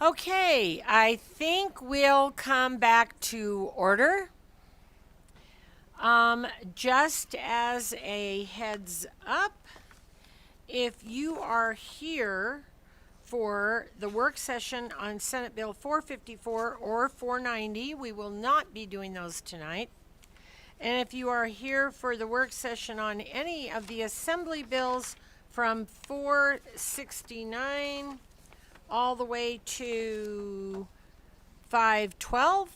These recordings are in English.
Okay, I think we'll come back to order. Just as a heads up, if you are here for the work session on Senate Bill 454 or 490, we will not be doing those tonight. And if you are here for the work session on any of the assembly bills from 469 all the way to 512,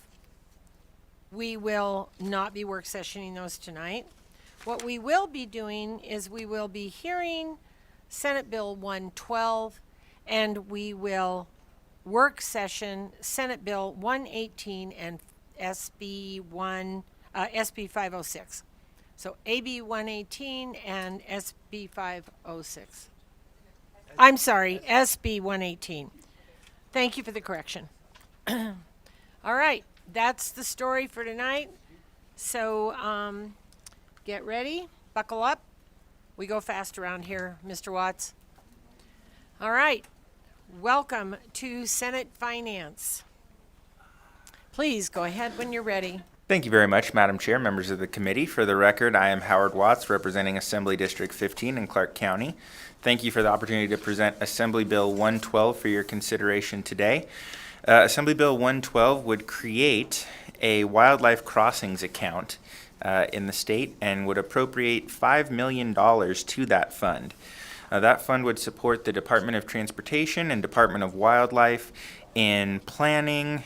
we will not be work sessioning those tonight. What we will be doing is we will be hearing Senate Bill 112 and we will work session Senate Bill 118 and SB 506. So AB 118 and SB 506. I'm sorry, SB 118. Thank you for the correction. All right, that's the story for tonight. So get ready, buckle up. We go fast around here, Mr. Watts. All right, welcome to Senate Finance. Please go ahead when you're ready. Thank you very much, Madam Chair, members of the committee. For the record, I am Howard Watts, representing Assembly District 15 in Clark County. Thank you for the opportunity to present Assembly Bill 112 for your consideration today. Assembly Bill 112 would create a wildlife crossings account in the state and would appropriate $5 million to that fund. That fund would support the Department of Transportation and Department of Wildlife in planning,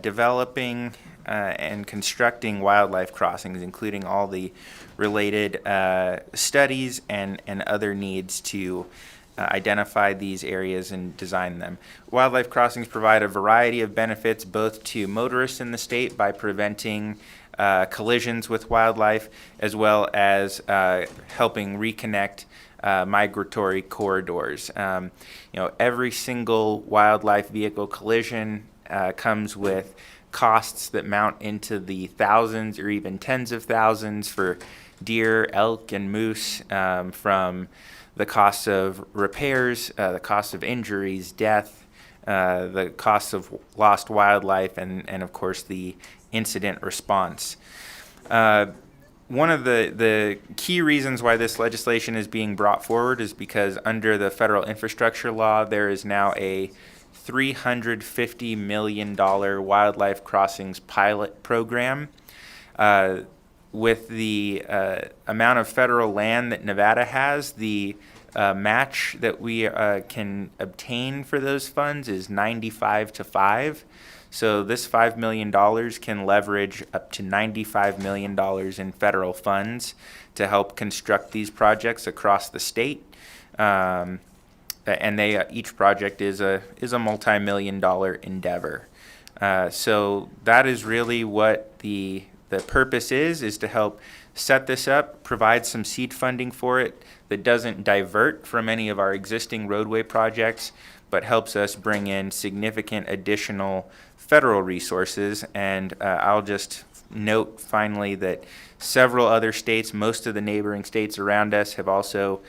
developing, and constructing wildlife crossings, including all the related studies and other needs to identify these areas and design them. Wildlife crossings provide a variety of benefits both to motorists in the state by preventing collisions with wildlife, as well as helping reconnect migratory corridors. Every single wildlife vehicle collision comes with costs that mount into the thousands or even tens of thousands for deer, elk, and moose, from the cost of repairs, the cost of injuries, death, the cost of lost wildlife, and of course the incident response. One of the key reasons why this legislation is being brought forward is because under the federal infrastructure law, there is now a $350 million wildlife crossings pilot program. With the amount of federal land that Nevada has, the match that we can obtain for those funds is 95-5. So this $5 million can leverage up to $95 million in federal funds to help construct these projects across the state. And each project is a multi-million-dollar endeavor. So that is really what the purpose is to help set this up, provide some seed funding for it that doesn't divert from any of our existing roadway projects, but helps us bring in significant additional federal resources. And I'll just note finally that several other states, most of the neighboring states around us, have also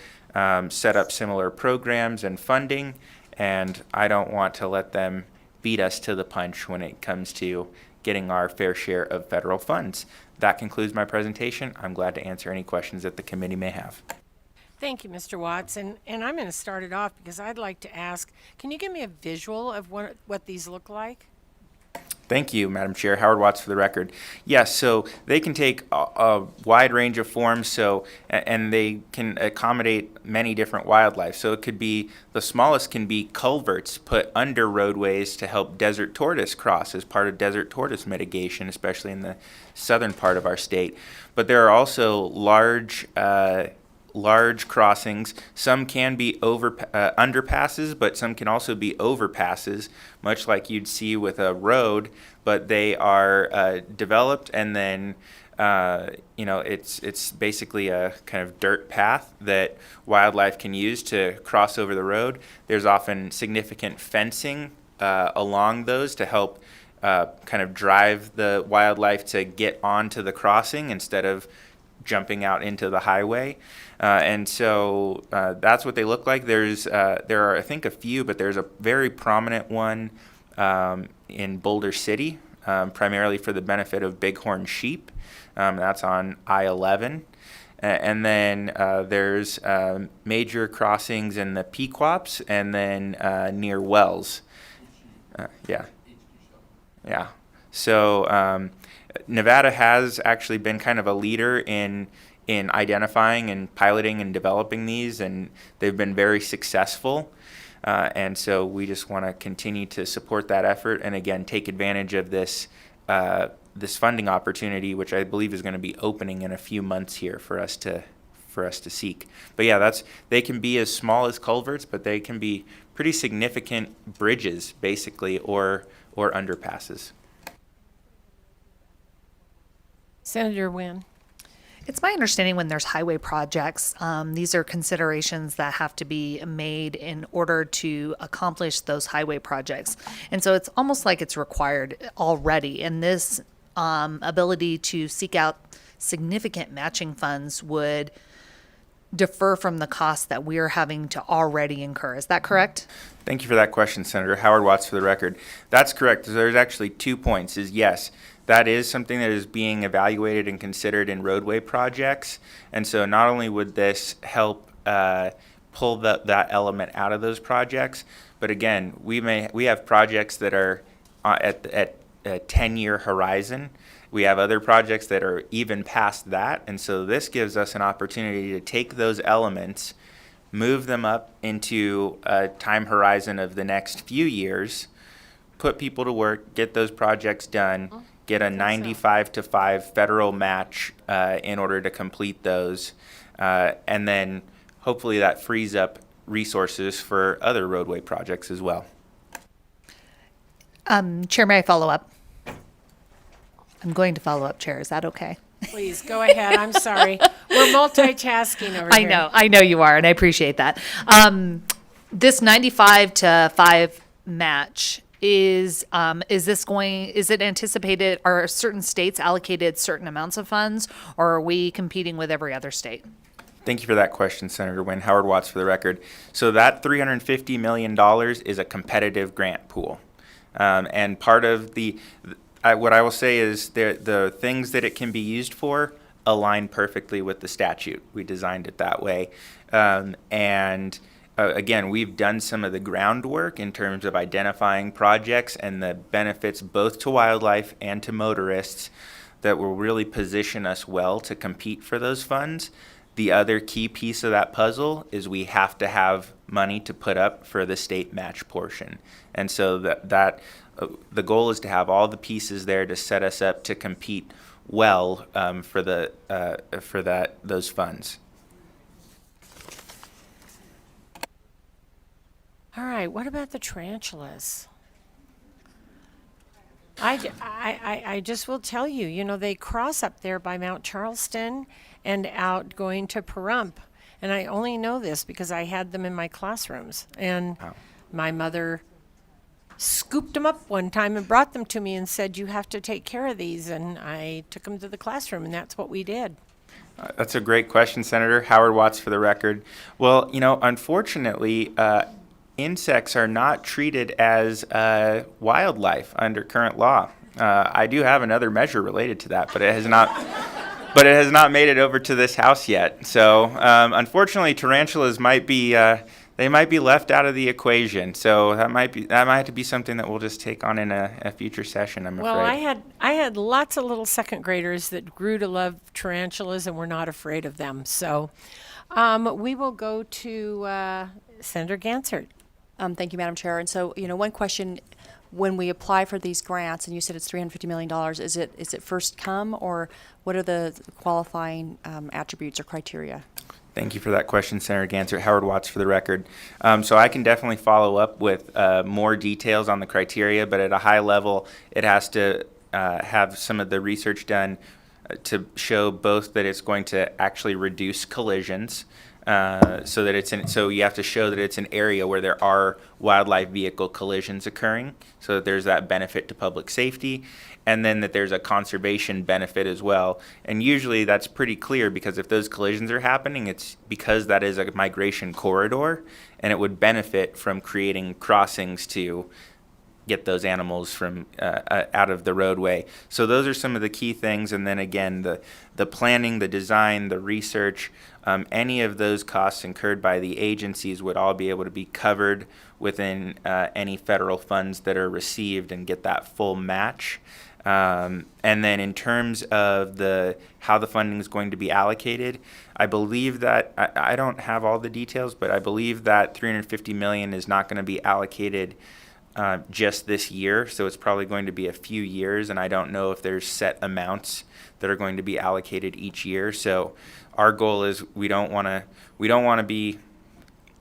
set up similar programs and funding, and I don't want to let them beat us to the punch when it comes to getting our fair share of federal funds. That concludes my presentation. I'm glad to answer any questions that the committee may have. Thank you, Mr. Watts. And I'm going to start it off because I'd like to ask, can you give me a visual of what these look like? Thank you, Madam Chair. Howard Watts for the record. Yes, so they can take a wide range of forms, and they can accommodate many different wildlife. So it could be, the smallest can be culverts put under roadways to help desert tortoise cross as part of desert tortoise mitigation, especially in the southern part of our state. But there are also large crossings. Some can be underpasses, but some can also be overpasses, much like you'd see with a road, but they are developed, and then it's basically a kind of dirt path that wildlife can use to cross over the road. There's often significant fencing along those to help kind of drive the wildlife to get onto the crossing instead of jumping out into the highway. And so that's what they look like. There are, I think, a few, but there's a very prominent one in Boulder City, primarily for the benefit of bighorn sheep. That's on I-11. And then there's major crossings in the Pequops and then near Wells. Yeah. Yeah. So Nevada has actually been kind of a leader in identifying and piloting and developing these, and they've been very successful. And so we just want to continue to support that effort and, again, take advantage of this funding opportunity, which I believe is going to be opening in a few months here for us to seek. But yeah, they can be as small as culverts, but they can be pretty significant bridges, basically, or underpasses. Senator Wynn. It's my understanding when there's highway projects, these are considerations that have to be made in order to accomplish those highway projects. And so it's almost like it's required already. And this ability to seek out significant matching funds would defer from the costs that we're having to already incur. Is that correct? Thank you for that question, Senator. Howard Watts for the record. That's correct. There's actually 2 points. Yes, that is something that is being evaluated and considered in roadway projects. And so not only would this help pull that element out of those projects, but again, we have projects that are at a 10-year horizon. We have other projects that are even past that. And so this gives us an opportunity to take those elements, move them up into a time horizon of the next few years, put people to work, get those projects done, get a 95-5 federal match in order to complete those. And then hopefully that frees up resources for other roadway projects as well. Chair, may I follow up? I'm going to follow up, Chair. Is that okay? Please, go ahead. I'm sorry. We're multitasking over here. I know you are, and I appreciate that. This 95-5 match is it anticipated, are certain states allocated certain amounts of funds, or are we competing with every other state? Thank you for that question, Senator Wynn. Howard Watts for the record. So that $350 million is a competitive grant pool. And part of what I will say is the things that it can be used for align perfectly with the statute. We designed it that way. Again, we've done some of the groundwork in terms of identifying projects and the benefits both to wildlife and to motorists that will really position us well to compete for those funds. The other key piece of that puzzle is we have to have money to put up for the state match portion. And so the goal is to have all the pieces there to set us up to compete well for those funds. All right, what about the tarantulas? I just will tell you, they cross up there by Mount Charleston and out going to Pahrump. And I only know this because I had them in my classrooms. And my mother scooped them up one time and brought them to me and said, you have to take care of these. And I took them to the classroom, and that's what we did. That's a great question, Senator. Howard Watts for the record. Well, unfortunately, insects are not treated as wildlife under current law. I do have another measure related to that, but it has not. But it has not made it over to this House yet. So unfortunately, tarantulas might be left out of the equation. So that might have to be something that we'll just take on in a future session, I'm afraid. Well, I had lots of little second graders that grew to love tarantulas and were not afraid of them. So we will go to Senator Gansert. Thank you, Madam Chair. And so, one question, when we apply for these grants, and you said it's $350 million, is it first come, or what are the qualifying attributes or criteria? Thank you for that question, Senator Gansert. Howard Watts for the record. So I can definitely follow up with more details on the criteria, but at a high level, it has to have some of the research done to show both that it's going to actually reduce collisions, so you have to show that it's an area where there are wildlife vehicle collisions occurring, so that there's that benefit to public safety, and then that there's a conservation benefit as well. And usually that's pretty clear, because if those collisions are happening, it's because that is a migration corridor, and it would benefit from creating crossings to get those animals from out of the roadway. So those are some of the key things. And then again, the planning, the design, the research, any of those costs incurred by the agencies would all be able to be covered within any federal funds that are received and get that full match. And then in terms of how the funding is going to be allocated, I believe that I don't have all the details, but I believe that $350 million is not going to be allocated just this year. So it's probably going to be a few years, and I don't know if there's set amounts that are going to be allocated each year. So our goal is we don't want to be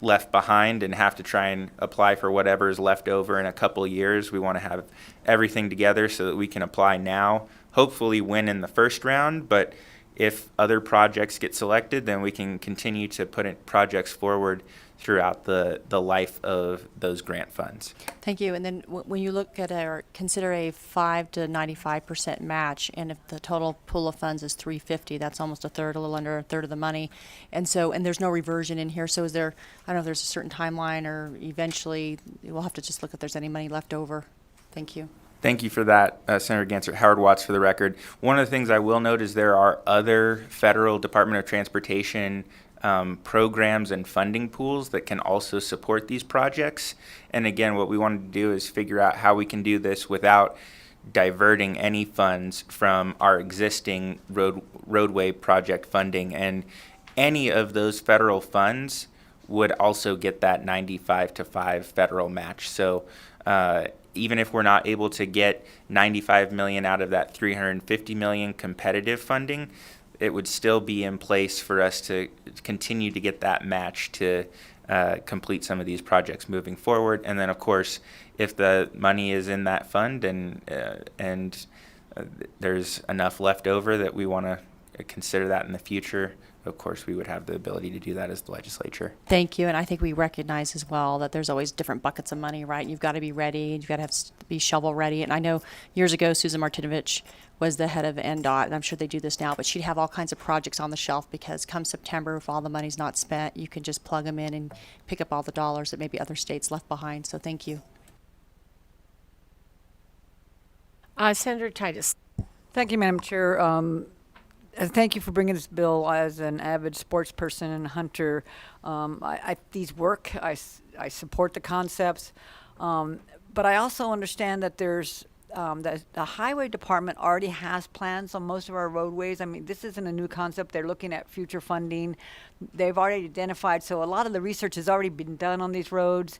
left behind and have to try and apply for whatever is left over in a couple years. We want to have everything together so that we can apply now, hopefully win in the first round, but if other projects get selected, then we can continue to put projects forward throughout the life of those grant funds. Thank you. And then when you look at or consider a 5 to 95% match, and if the total pool of funds is 350, that's almost a third, a little under a third of the money. And so, and there's no reversion in here. So is there, I don't know if there's a certain timeline, or eventually we'll have to just look if there's any money left over. Thank you. Thank you for that, Senator Gansert. Howard Watts for the record. One of the things I will note is there are other federal Department of Transportation programs and funding pools that can also support these projects. And again, what we wanted to do is figure out how we can do this without diverting any funds from our existing roadway project funding. And any of those federal funds would also get that 95-5 federal match. So even if we're not able to get $95 million out of that $350 million competitive funding, it would still be in place for us to continue to get that match to complete some of these projects moving forward. And then, of course, if the money is in that fund and there's enough left over that we want to consider that in the future, of course, we would have the ability to do that as the legislature. Thank you. And I think we recognize as well that there's always different buckets of money, right? You've got to be ready. You've got to be shovel ready. And I know years ago, Susan Martinovich was the head of NDOT, and I'm sure they do this now, but she'd have all kinds of projects on the shelf because come September, if all the money's not spent, you can just plug them in and pick up all the dollars that maybe other states left behind. So thank you. Senator Titus. Thank you, Madam Chair. Thank you for bringing this bill. As an avid sports person and hunter, these work. I support the concepts, but I also understand that there's the highway department already has plans on most of our roadways. I mean, this isn't a new concept. They're looking at future funding. They've already identified, so a lot of the research has already been done on these roads,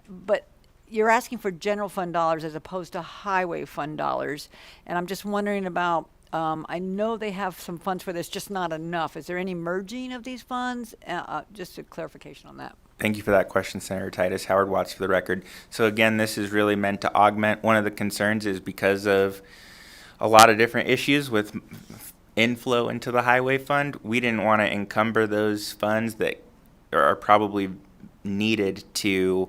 but you're asking for general fund dollars as opposed to highway fund dollars. And I'm just wondering about, I know they have some funds for this, just not enough. Is there any merging of these funds? Just a clarification on that. Thank you for that question, Senator Titus. Howard Watts for the record. So again, this is really meant to augment. One of the concerns is because of a lot of different issues with inflow into the highway fund, we didn't want to encumber those funds that are probably needed to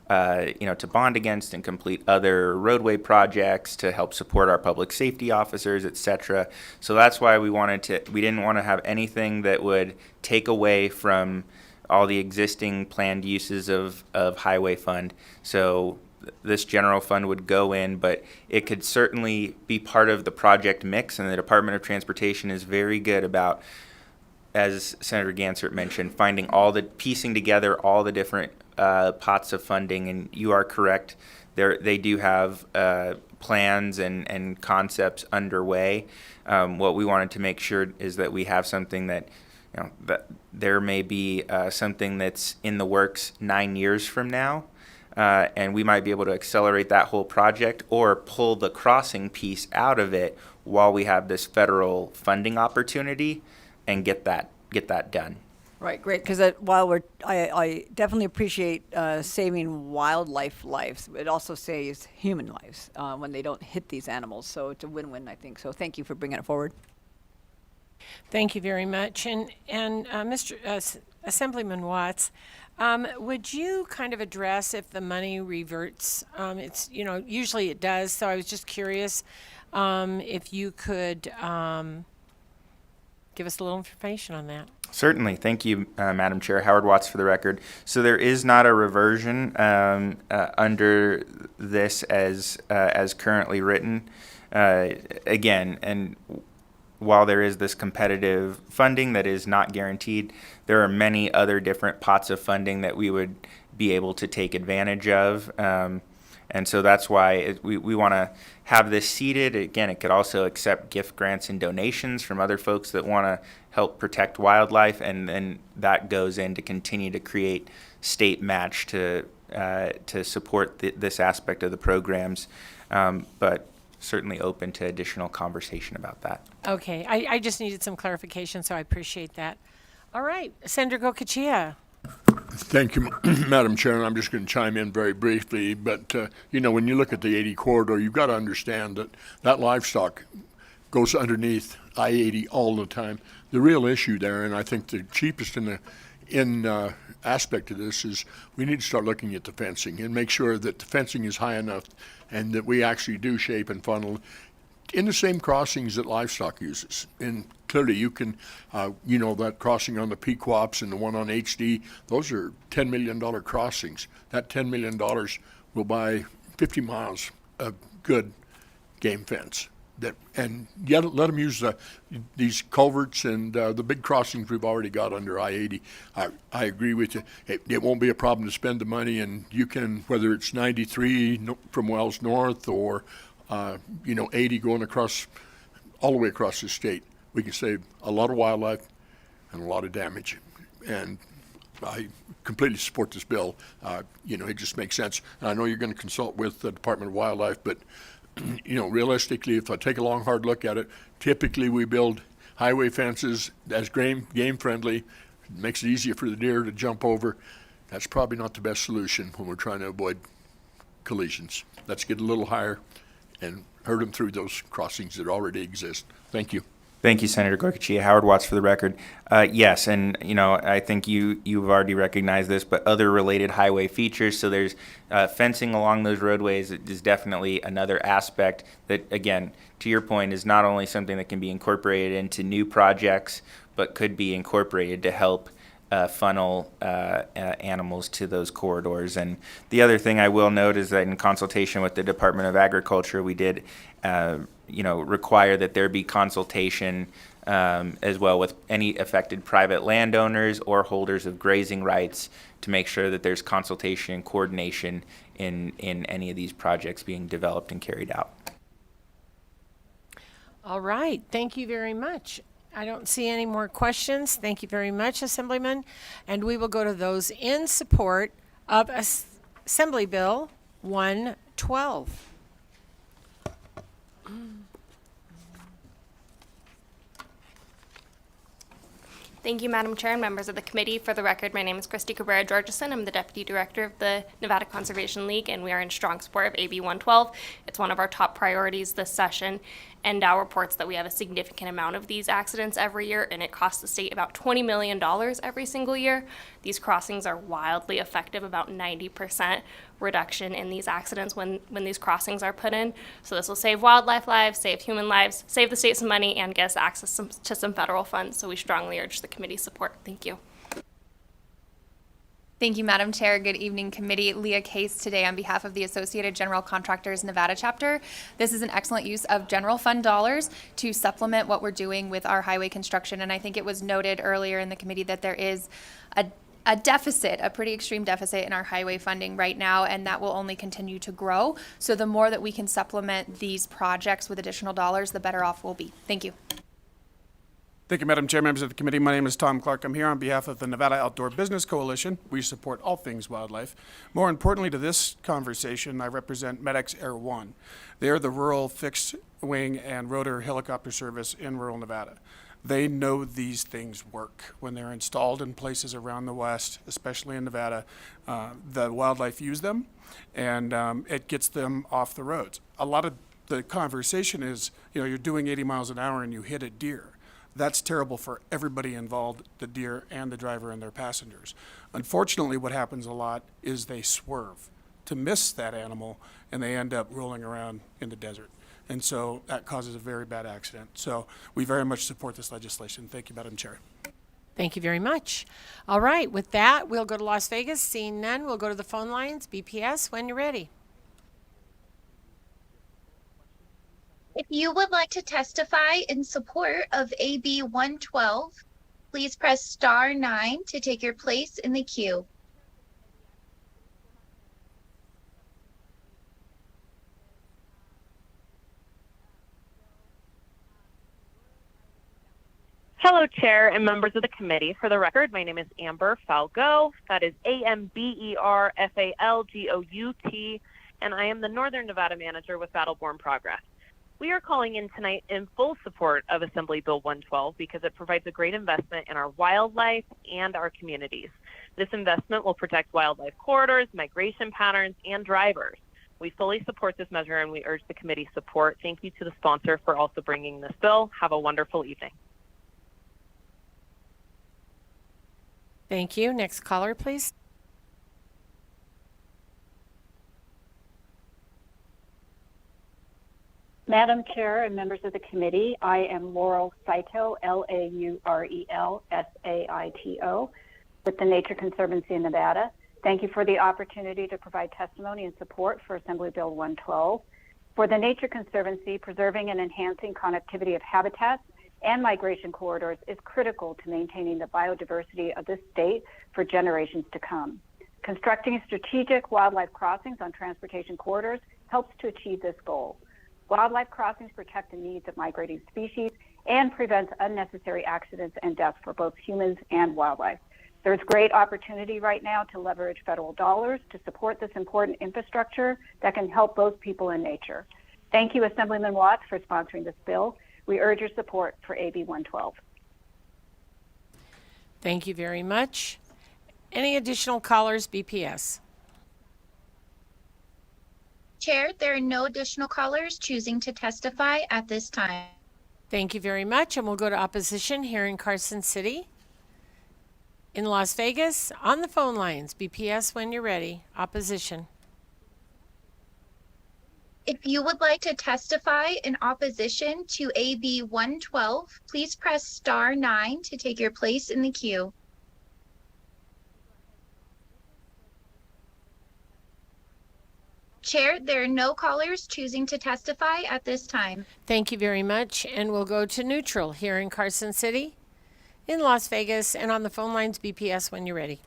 to bond against and complete other roadway projects to help support our public safety officers, et cetera. So that's why we didn't want to have anything that would take away from all the existing planned uses of highway fund. So this general fund would go in, but it could certainly be part of the project mix, and the Department of Transportation is very good about, as Senator Gansert mentioned, piecing together all the different pots of funding. And you are correct, they do have plans and concepts underway. What we wanted to make sure is that we have something that, that there may be something that's in the works 9 years from now, and we might be able to accelerate that whole project or pull the crossing piece out of it while we have this federal funding opportunity and get that done. Right, great. Because while I definitely appreciate saving wildlife lives, it also saves human lives when they don't hit these animals. So it's a win-win, I think. So thank you for bringing it forward. Thank you very much. And Mr. Assemblyman Watts, would you kind of address if the money reverts? It's, usually it does. So I was just curious if you could give us a little information on that. Certainly. Thank you, Madam Chair. Howard Watts for the record. So there is not a reversion under this as currently written. Again, and while there is this competitive funding that is not guaranteed, there are many other different pots of funding that we would be able to take advantage of. And so that's why we want to have this seated. Again, it could also accept gift grants and donations from other folks that want to help protect wildlife, and then that goes in to continue to create state match to support this aspect of the programs, but certainly open to additional conversation about that. Okay, I just needed some clarification, so I appreciate that. All right, Senator Gokachia. Thank you, Madam Chair. And I'm just going to chime in very briefly. But, when you look at the 80 corridor, you've got to understand that livestock goes underneath I-80 all the time. The real issue there, and I think the cheapest aspect of this, is we need to start looking at the fencing and make sure that the fencing is high enough and that we actually do shape and funnel in the same crossings that livestock uses. And clearly you can, that crossing on the Pequops and the one on HD, those are $10 million crossings. That $10 million will buy 50 miles of good game fence. And yet let them use these culverts and the big crossings we've already got under I-80. I agree with you. It won't be a problem to spend the money, and you can, whether it's 93 from Wells North or 80 going across, all the way across the state, we can save a lot of wildlife and a lot of damage. And I completely support this bill. It just makes sense. And I know you're going to consult with the Department of Wildlife, but realistically, if I take a long, hard look at it, typically we build highway fences as game friendly. It makes it easier for the deer to jump over. That's probably not the best solution when we're trying to avoid collisions. Let's get a little higher and herd them through those crossings that already exist. Thank you. Thank you, Senator Gokachia. Howard Watts for the record. Yes, and I think you've already recognized this, but other related highway features. So there's fencing along those roadways is definitely another aspect that, again, to your point, is not only something that can be incorporated into new projects, but could be incorporated to help funnel animals to those corridors. And the other thing I will note is that in consultation with the Department of Agriculture, we did require that there be consultation as well with any affected private landowners or holders of grazing rights to make sure that there's consultation and coordination in any of these projects being developed and carried out. All right, thank you very much. I don't see any more questions. Thank you very much, Assemblyman. And we will go to those in support of Assembly Bill 112. Thank you, Madam Chair and members of the committee. For the record, my name is Christy Cabrera-Georgeson. I'm the Deputy Director of the Nevada Conservation League, and we are in strong support of AB 112. It's one of our top priorities this session. NDOW reports that we have a significant amount of these accidents every year, and it costs the state about $20 million every single year. These crossings are wildly effective, about 90% reduction in these accidents when these crossings are put in. So this will save wildlife lives, save human lives, save the state some money, and get us access to some federal funds. So we strongly urge the committee's support. Thank you. Thank you, Madam Chair. Good evening, committee. Leah Case today on behalf of the Associated General Contractors Nevada chapter. This is an excellent use of general fund dollars to supplement what we're doing with our highway construction. And I think it was noted earlier in the committee that there is a deficit, a pretty extreme deficit in our highway funding right now, and that will only continue to grow. So the more that we can supplement these projects with additional dollars, the better off we'll be. Thank you. Thank you, Madam Chair, members of the committee. My name is Tom Clark. I'm here on behalf of the Nevada Outdoor Business Coalition. We support all things wildlife. More importantly to this conversation, I represent MEDEX Air One. They are the rural fixed wing and rotor helicopter service in rural Nevada. They know these things work when they're installed in places around the West, especially in Nevada. The wildlife use them, and it gets them off the roads. A lot of the conversation is, you're doing 80 miles an hour and you hit a deer. That's terrible for everybody involved, the deer and the driver and their passengers. Unfortunately, what happens a lot is they swerve to miss that animal, and they end up rolling around in the desert. And so that causes a very bad accident. So we very much support this legislation. Thank you, Madam Chair. Thank you very much. All right, with that, we'll go to Las Vegas. Seeing none, we'll go to the phone lines. BPS, when you're ready. If you would like to testify in support of AB 112, please press star 9 to take your place in the queue. Hello, Chair and members of the committee. For the record, my name is Amber Falgout. That is AMBERFALGOUT, and I am the Northern Nevada Manager with Battleborn Progress. We are calling in tonight in full support of Assembly Bill 112 because it provides a great investment in our wildlife and our communities. This investment will protect wildlife corridors, migration patterns, and drivers. We fully support this measure and we urge the committee support. Thank you to the sponsor for also bringing this bill. Have a wonderful evening. Thank you. Next caller, please. Madam Chair and members of the committee, I am Laurel Saito, Laurel Saito, with the Nature Conservancy in Nevada. Thank you for the opportunity to provide testimony and support for Assembly Bill 112. For the Nature Conservancy, preserving and enhancing connectivity of habitats and migration corridors is critical to maintaining the biodiversity of this state for generations to come. Constructing strategic wildlife crossings on transportation corridors helps to achieve this goal. Wildlife crossings protect the needs of migrating species and prevents unnecessary accidents and deaths for both humans and wildlife. There's great opportunity right now to leverage federal dollars to support this important infrastructure that can help both people and nature. Thank you, Assemblyman Watts, for sponsoring this bill. We urge your support for AB 112. Thank you very much. Any additional callers, BPS? Chair, there are no additional callers choosing to testify at this time. Thank you very much. And we'll go to opposition here in Carson City. In Las Vegas, on the phone lines, BPS, when you're ready. Opposition. If you would like to testify in opposition to AB 112, please press star 9 to take your place in the queue. Chair, there are no callers choosing to testify at this time. Thank you very much. And we'll go to neutral here in Carson City, in Las Vegas, and on the phone lines, BPS, when you're ready.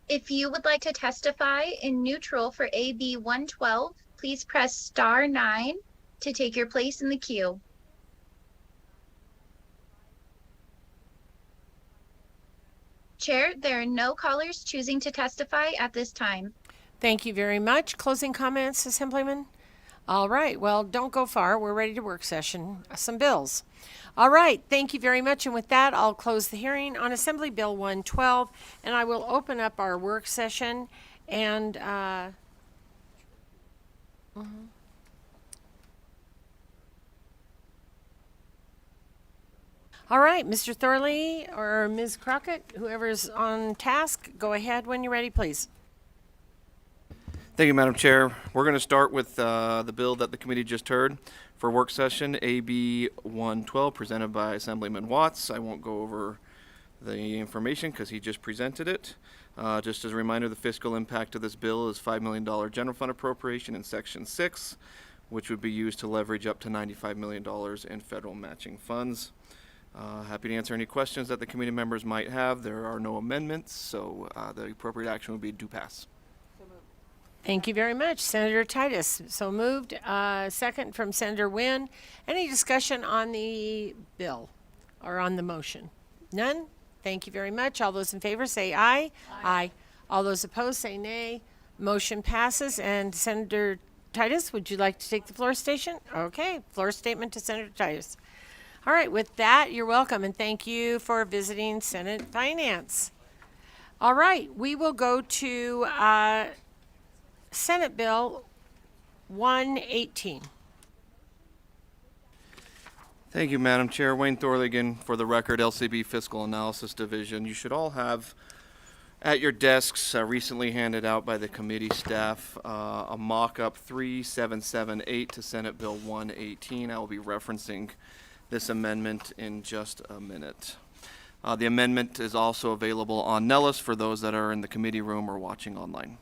If you would like to testify in neutral for AB 112, please press star 9 to take your place in the queue. Chair, there are no callers choosing to testify at this time. Thank you very much. Closing comments, Assemblyman? All right. Well, don't go far. We're ready to work session some bills. All right. Thank you very much. And with that, I'll close the hearing on Assembly Bill 112, and I will open up our work session. And all right, Mr. Thorley or Ms. Crockett, whoever's on task, go ahead when you're ready, please. Thank you, Madam Chair. We're going to start with the bill that the committee just heard for work session, AB 112, presented by Assemblyman Watts. I won't go over the information because he just presented it. Just as a reminder, the fiscal impact of this bill is $5 million general fund appropriation in Section 6, which would be used to leverage up to $95 million in federal matching funds. Happy to answer any questions that the committee members might have. There are no amendments, so the appropriate action would be do pass. Thank you very much, Senator Titus. So moved. Second from Senator Wynn. Any discussion on the bill or on the motion? None? Thank you very much. All those in favor say aye. Aye. All those opposed say nay. Motion passes. And Senator Titus, would you like to take the floor station? Okay, floor statement to Senator Titus. All right, with that, you're welcome, and thank you for visiting Senate Finance. All right, we will go to Senate Bill 118. Thank you, Madam Chair. Wayne Thorley again for the record, LCB Fiscal Analysis Division. You should all have At your desks, recently handed out by the committee staff, a mock-up 3778 to Senate Bill 118. I will be referencing this amendment in just a minute. The amendment is also available on Nellis for those that are in the committee room or watching online.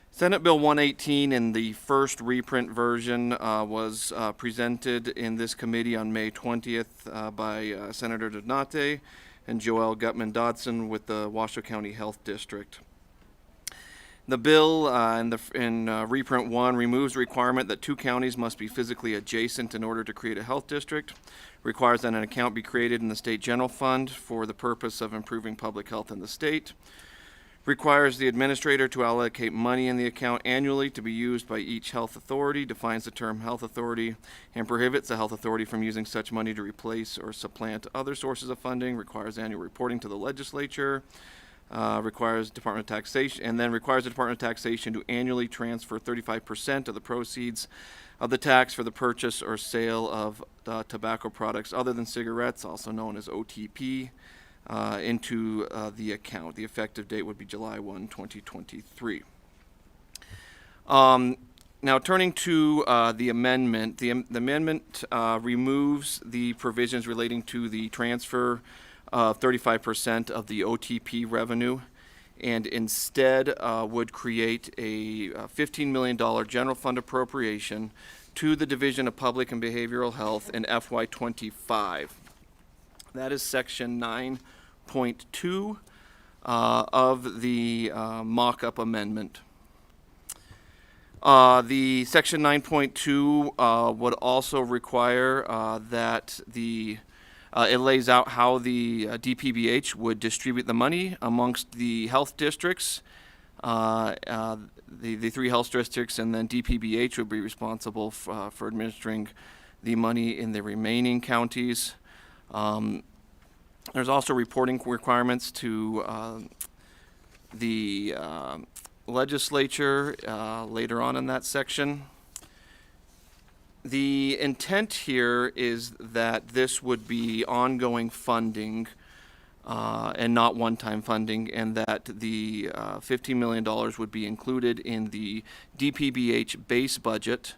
Senate Bill 118 in the first reprint version was presented in this committee on May 20th by Senator Donate and Joelle Gutman-Dodson with the Washoe County Health District. The bill in reprint 1 removes the requirement that 2 counties must be physically adjacent in order to create a health district, requires that an account be created in the state general fund for the purpose of improving public health in the state, requires the administrator to allocate money in the account annually to be used by each health authority, defines the term health authority, and prohibits the health authority from using such money to replace or supplant other sources of funding, requires annual reporting to the legislature, requires Department of Taxation, and then requires the Department of Taxation to annually transfer 35% of the proceeds of the tax for the purchase or sale of tobacco products other than cigarettes, also known as OTP, into the account. The effective date would be July 1, 2023. Now turning to the amendment, the amendment removes the provisions relating to the transfer of 35% of the OTP revenue and instead would create a $15 million general fund appropriation to the Division of Public and Behavioral Health in FY25. That is section 9.2 of the mock-up amendment. The section 9.2 would also require that it lays out how the DPBH would distribute the money amongst the health districts, the 3 health districts, and then DPBH would be responsible for administering the money in the remaining counties. There's also reporting requirements to the legislature later on in that section. The intent here is that this would be ongoing funding and not one-time funding, and that the $15 million would be included in the DPBH base budget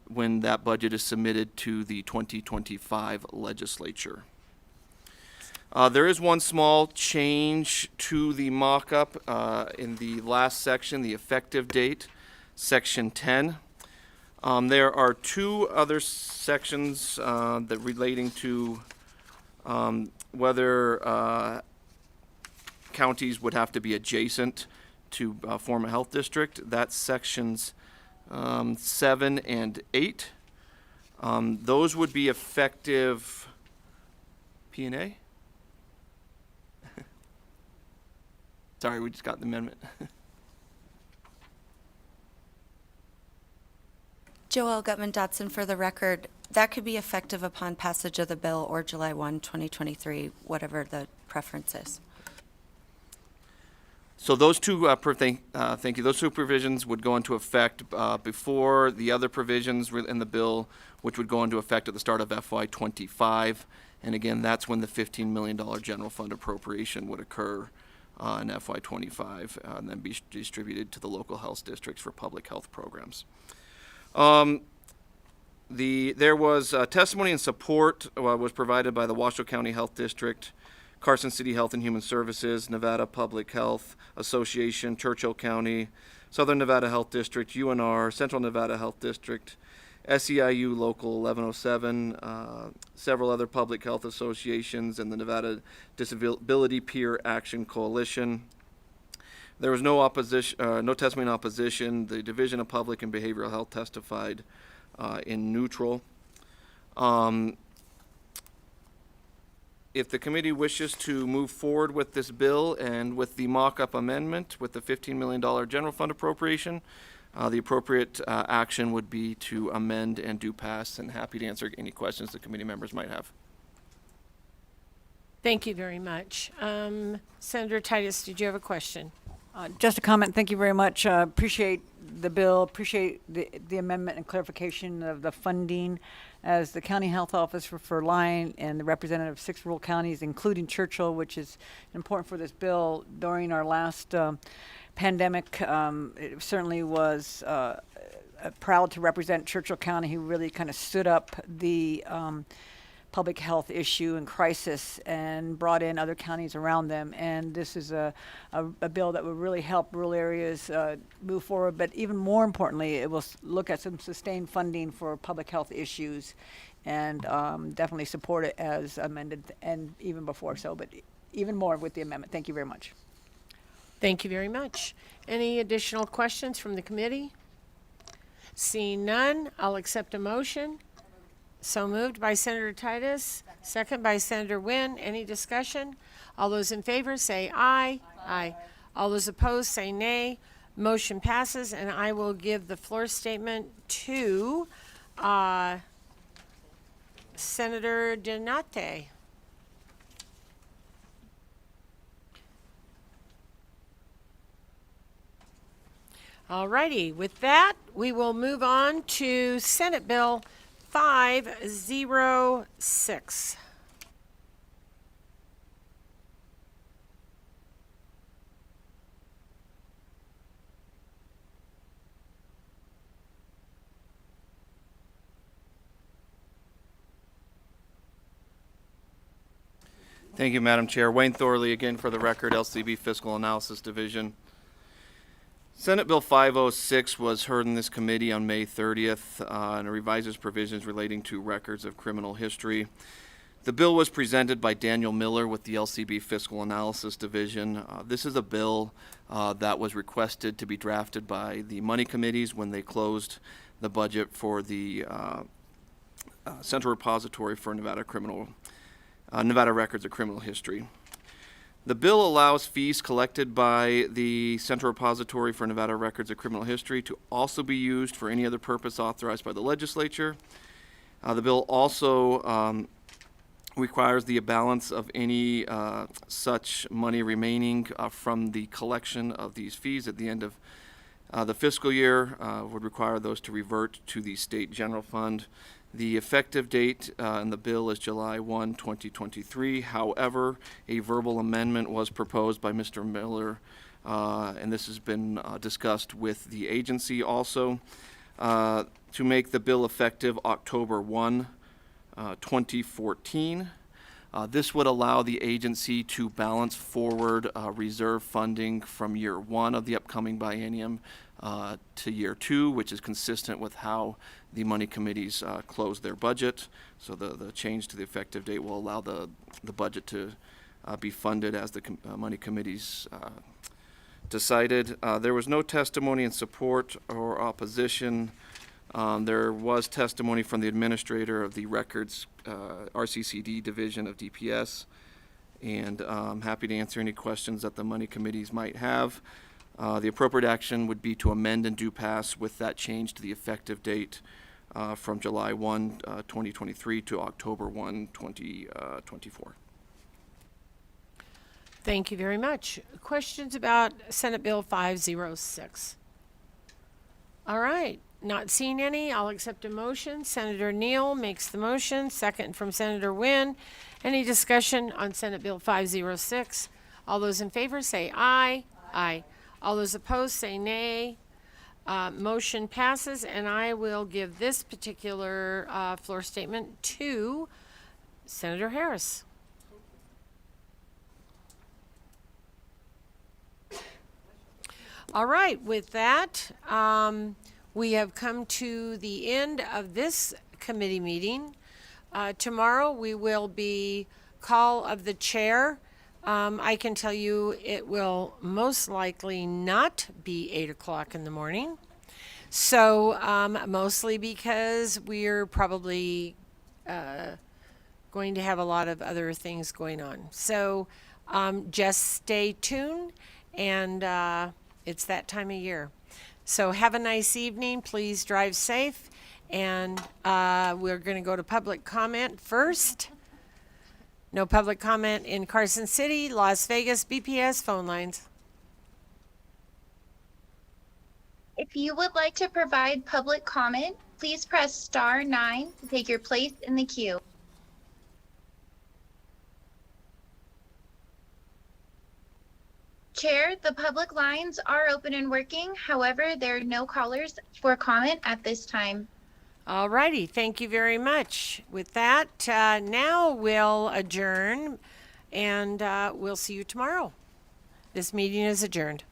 when that budget is submitted to the 2025 legislature. There is one small change to the mock-up in the last section, the effective date, section 10. There are 2 other sections that relating to whether counties would have to be adjacent to form a health district. That's sections 7 and 8. Those would be effective P&A? Sorry, we just got the amendment. Joelle Gutman-Dodson for the record. That could be effective upon passage of the bill or July 1, 2023, whatever the preference is. So those two, thank you. Those 2 provisions would go into effect before the other provisions in the bill, which would go into effect at the start of FY25. And again, that's when the $15 million general fund appropriation would occur in FY25 and then be distributed to the local health districts for public health programs. There was testimony and support was provided by the Washoe County Health District, Carson City Health and Human Services, Nevada Public Health Association, Churchill County, Southern Nevada Health District, UNR, Central Nevada Health District, SEIU Local 1107, several other public health associations, and the Nevada Disability Peer Action Coalition. There was no opposition, no testimony in opposition. The Division of Public and Behavioral Health testified in neutral. If the committee wishes to move forward with this bill and with the mock-up amendment with the $15 million general fund appropriation, the appropriate action would be to amend and do pass, and happy to answer any questions the committee members might have. Thank you very much. Senator Titus, did you have a question? Just a comment. Thank you very much. Appreciate the bill. Appreciate the amendment and clarification of the funding. As the county health officer for Lyon and the representative of 6 rural counties, including Churchill, which is important for this bill, during our last pandemic, it certainly was proud to represent Churchill County, who really kind of stood up the public health issue and crisis and brought in other counties around them. And this is a bill that will really help rural areas move forward. But even more importantly, it will look at some sustained funding for public health issues, and definitely support it as amended and even before so, but even more with the amendment. Thank you very much. Thank you very much. Any additional questions from the committee? Seeing none, I'll accept a motion. So moved by Senator Titus, second by Senator Wynn. Any discussion? All those in favor say aye. Aye. All those opposed say nay. Motion passes, and I will give the floor statement to Senator Donate. All righty. With that, we will move on to Senate Bill 506. Thank you, Madam Chair. Wayne Thorley, again for the record, LCB Fiscal Analysis Division. Senate Bill 506 was heard in this committee on May 30th and it revises provisions relating to records of criminal history. The bill was presented by Daniel Miller with the LCB Fiscal Analysis Division. This is a bill that was requested to be drafted by the money committees when they closed the budget for the Central Repository for Nevada Records of Criminal History. The bill allows fees collected by the Central Repository for Nevada Records of Criminal History to also be used for any other purpose authorized by the legislature. The bill also requires the balance of any such money remaining from the collection of these fees at the end of the fiscal year would require those to revert to the state general fund. The effective date in the bill is July 1, 2023. However, a verbal amendment was proposed by Mr. Miller, and this has been discussed with the agency also, to make the bill effective October 1, 2014. This would allow the agency to balance forward reserve funding from year 1 of the upcoming biennium to year 2, which is consistent with how the money committees close their budget. So the change to the effective date will allow the budget to be funded as the money committees decided. There was no testimony in support or opposition. There was testimony from the administrator of the records RCCD division of DPS, and I'm happy to answer any questions that the money committees might have. The appropriate action would be to amend and do pass with that change to the effective date from July 1, 2023 to October 1, 2024. Thank you very much. Questions about Senate Bill 506? All right. Not seeing any, I'll accept a motion. Senator Neal makes the motion, second from Senator Wynn. Any discussion on Senate Bill 506? All those in favor say aye. Aye. All those opposed say nay. Motion passes, and I will give this particular floor statement to Senator Harris. All right, with that, we have come to the end of this committee meeting. Tomorrow we will be call of the chair. I can tell you it will most likely not be 8 o'clock in the morning. So mostly because we're probably going to have a lot of other things going on. So just stay tuned, and it's that time of year. So have a nice evening. Please drive safe. And we're going to go to public comment first. No public comment in Carson City, Las Vegas, BPS phone lines. If you would like to provide public comment, please press star 9 to take your place in the queue. Chair, the public lines are open and working. However, there are no callers for comment at this time. All righty, thank you very much. With that, now we'll adjourn, and we'll see you tomorrow. This meeting is adjourned.